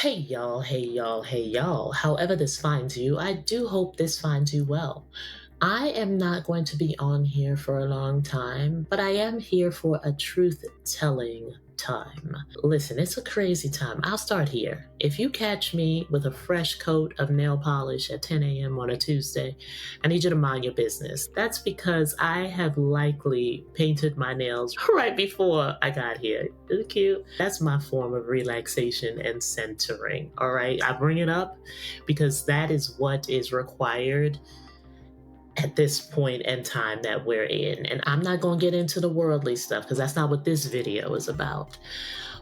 Hey y'all, hey y'all, hey y'all. However, this finds you, I do hope this finds you well. I am not going to be on here for a long time, but I am here for a truth telling time. Listen, it's a crazy time. I'll start here. If you catch me with a fresh coat of nail polish at 10 a.m. on a Tuesday, I need you to mind your business. That's because I have likely painted my nails right before I got here. Isn't it cute? That's my form of relaxation and centering. All right. I bring it up because that is what is required at this point in time that we're in. And I'm not going to get into the worldly stuff because that's not what this video is about.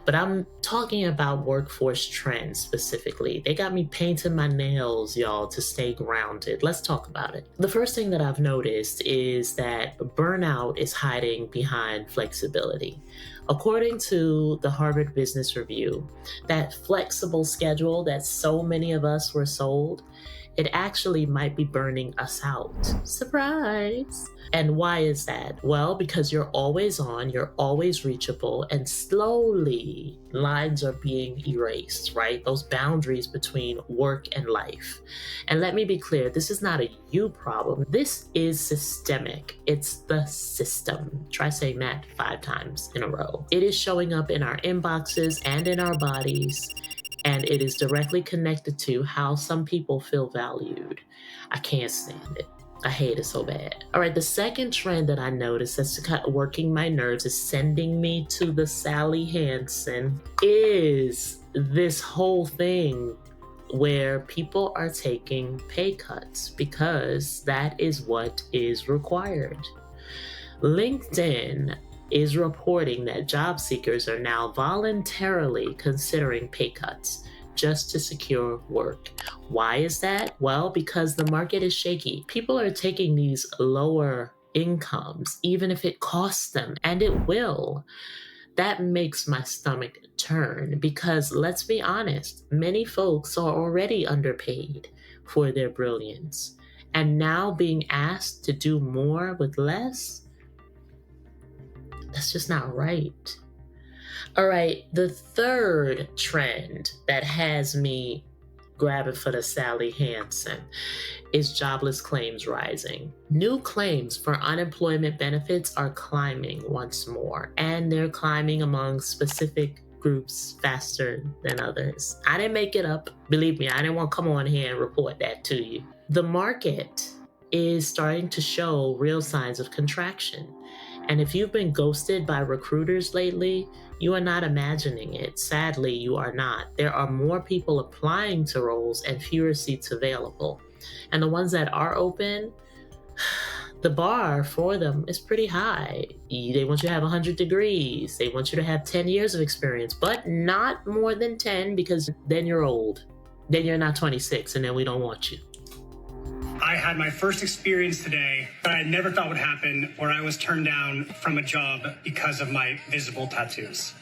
But I'm talking about workforce trends specifically. They got me painting my nails, y'all, to stay grounded. Let's talk about it. The first thing that I've noticed is that burnout is hiding behind flexibility. According to the Harvard Business Review, that flexible schedule that so many of us were sold, it actually might be burning us out. Surprise! And why is that? Well, because you're always on, you're always reachable, and slowly lines are being erased, right? Those boundaries between work and life. And let me be clear, this is not a you problem. This is systemic. It's the system. Try saying that 5 times in a row. It is showing up in our inboxes and in our bodies. And it is directly connected to how some people feel valued. I can't stand it. I hate it so bad. All right, the second trend that I noticed that's kind of working my nerves, is sending me to the Sally Hansen, is this whole thing where people are taking pay cuts because that is what is required. LinkedIn is reporting that job seekers are now voluntarily considering pay cuts just to secure work. Why is that? Well, because the market is shaky. People are taking these lower incomes, even if it costs them, and it will. That makes my stomach turn because, let's be honest, many folks are already underpaid for their brilliance. And now being asked to do more with less, that's just not right. All right, the third trend that has me grabbing for the Sally Hansen is jobless claims rising. New claims for unemployment benefits are climbing once more, and they're climbing among specific groups faster than others. I didn't make it up. Believe me, I didn't want to come on here and report that to you. The market is starting to show real signs of contraction. And if you've been ghosted by recruiters lately, you are not imagining it. Sadly, you are not. There are more people applying to roles and fewer seats available. And the ones that are open, the bar for them is pretty high. They want you to have 100 degrees. They want you to have 10 years of experience, but not more than 10 because then you're old. Then you're not 26 and then we don't want you. I had my first experience today that I never thought would happen, where I was turned down from a job because of my visible tattoos.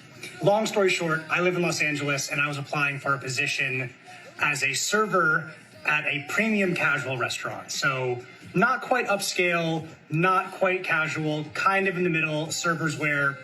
Long story short, I live in Los Angeles and I was applying for a position as a server at a premium casual restaurant. So not quite upscale, not quite casual, kind of in the middle. Servers wear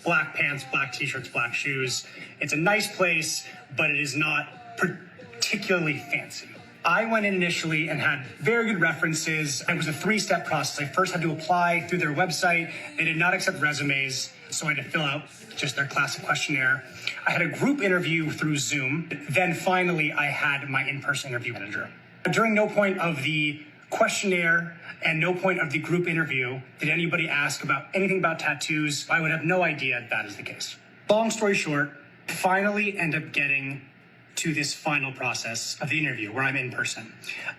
black pants, black t-shirts, black shoes. It's a nice place, but it is not particularly fancy. I went in initially and had very good references. It was a 3-step process. I first had to apply through their website. They did not accept resumes, so I had to fill out just their classic questionnaire. I had a group interview through Zoom. Then finally, I had my in-person interview manager. During no point of the questionnaire and no point of the group interview did anybody ask about anything about tattoos. I would have no idea that is the case. Long story short, finally end up getting to this final process of the interview where I'm in person.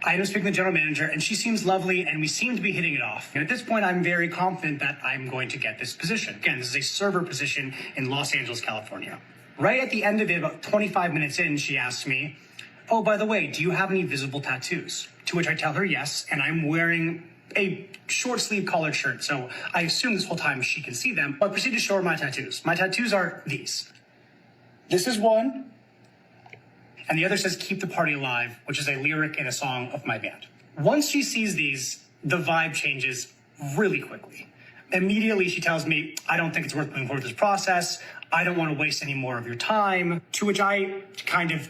I end up speaking to the general manager and she seems lovely and we seem to be hitting it off. And at this point, I'm very confident that I'm going to get this position. Again, this is a server position in Los Angeles, California. Right at the end of it, about 25 minutes in, she asks me, "Oh, by the way, do you have any visible tattoos?" To which I tell her yes, and I'm wearing a short sleeve collared shirt. So I assume this whole time she can see them. I proceed to show her my tattoos. My tattoos are these. This is one. And the other says, "Keep the party alive," which is a lyric in a song of my band. Once she sees these, the vibe changes really quickly. Immediately, she tells me, "I don't think it's worth moving forward with this process. I don't want to waste any more of your time." To which I kind of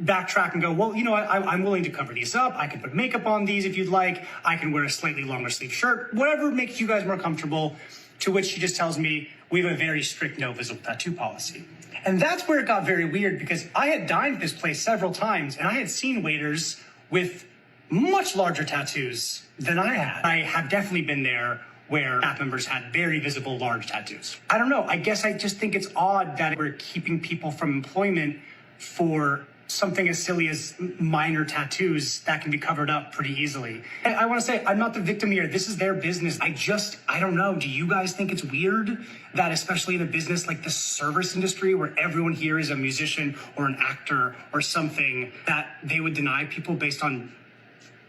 backtrack and go, well, I'm willing to cover these up. I can put makeup on these if you'd like. I can wear a slightly longer sleeve shirt, whatever makes you guys more comfortable. To which she just tells me, we have a very strict no visible tattoo policy. And that's where it got very weird, because I had dined at this place several times and I had seen waiters with much larger tattoos than I had. I have definitely been there where staff members had very visible large tattoos. I don't know. I guess I just think it's odd that we're keeping people from employment for something as silly as minor tattoos that can be covered up pretty easily. And I want to say, I'm not the victim here. This is their business. I don't know. Do you guys think it's weird that, especially in a business like the service industry, where everyone here is a musician or an actor or something, that they would deny people based on,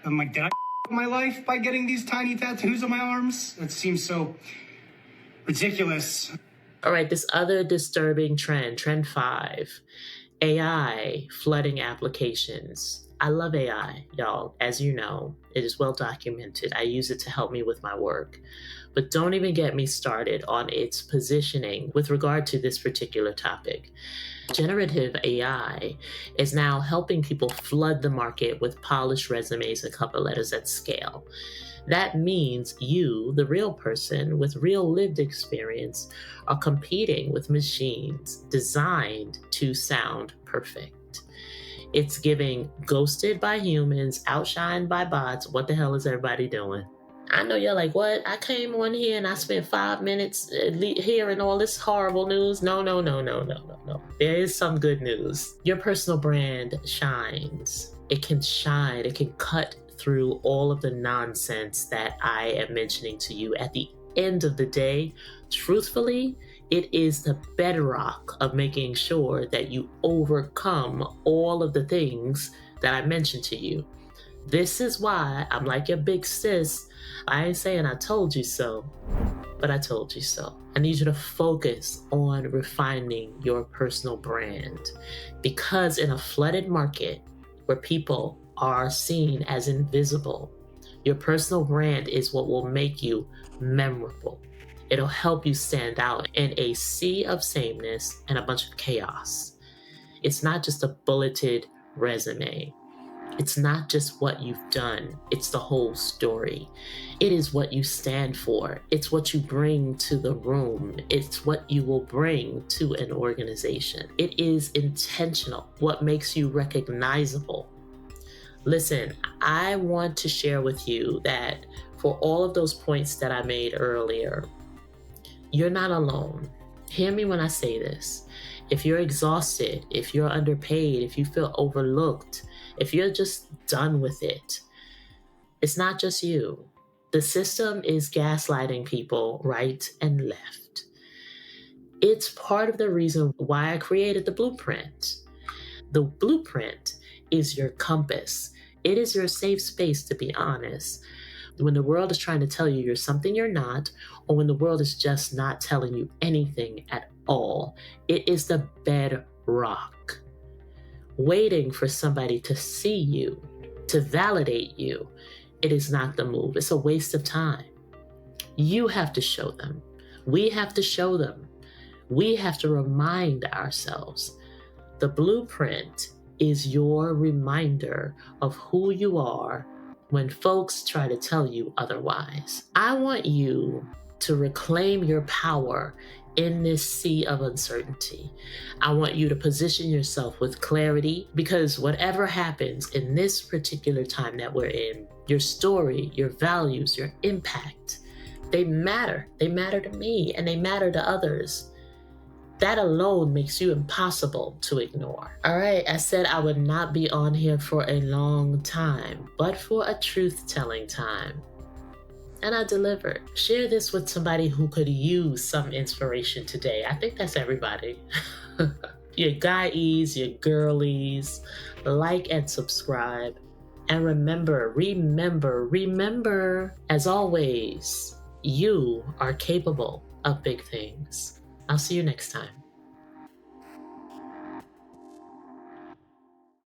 I'm like, did I my life by getting these tiny tattoos on my arms? It seems so ridiculous. All right, this other disturbing trend 5, AI flooding applications. I love AI, y'all. As you know, it is well documented. I use it to help me with my work. But don't even get me started on its positioning with regard to this particular topic. Generative AI is now helping people flood the market with polished resumes and cover letters at scale. That means you, the real person with real lived experience, are competing with machines designed to sound perfect. It's giving ghosted by humans, outshined by bots. What the hell is everybody doing? I know you're like, what? I came on here and I spent 5 minutes hearing all this horrible news. No. There is some good news. Your personal brand shines. It can shine. It can cut through all of the nonsense that I am mentioning to you. At the end of the day, truthfully, it is the bedrock of making sure that you overcome all of the things that I mentioned to you. This is why I'm like your big sis. I ain't saying I told you so, but I told you so. I need you to focus on refining your personal brand, because in a flooded market where people are seen as invisible, your personal brand is what will make you memorable. It'll help you stand out in a sea of sameness and a bunch of chaos. It's not just a bulleted resume. It's not just what you've done. It's the whole story. It is what you stand for. It's what you bring to the room. It's what you will bring to an organization. It is intentional. What makes you recognizable. Listen, I want to share with you that for all of those points that I made earlier, you're not alone. Hear me when I say this. If you're exhausted, if you're underpaid, if you feel overlooked, if you're just done with it, it's not just you. The system is gaslighting people right and left. It's part of the reason why I created the blueprint. The blueprint is your compass. It is your safe space to be honest. When the world is trying to tell you you're something you're not, or when the world is just not telling you anything at all, it is the bedrock. Waiting for somebody to see you, to validate you, it is not the move. It's a waste of time. You have to show them. We have to show them. We have to remind ourselves. The blueprint is your reminder of who you are when folks try to tell you otherwise. I want you to reclaim your power in this sea of uncertainty. I want you to position yourself with clarity, because whatever happens in this particular time that we're in, your story, your values, your impact, they matter. They matter to me and they matter to others. That alone makes you impossible to ignore. All right, I said I would not be on here for a long time, but for a truth-telling time. And I delivered. Share this with somebody who could use some inspiration today. I think that's everybody. Your guys, your girlies, like and subscribe. And remember, as always, you are capable of big things. I'll see you next time.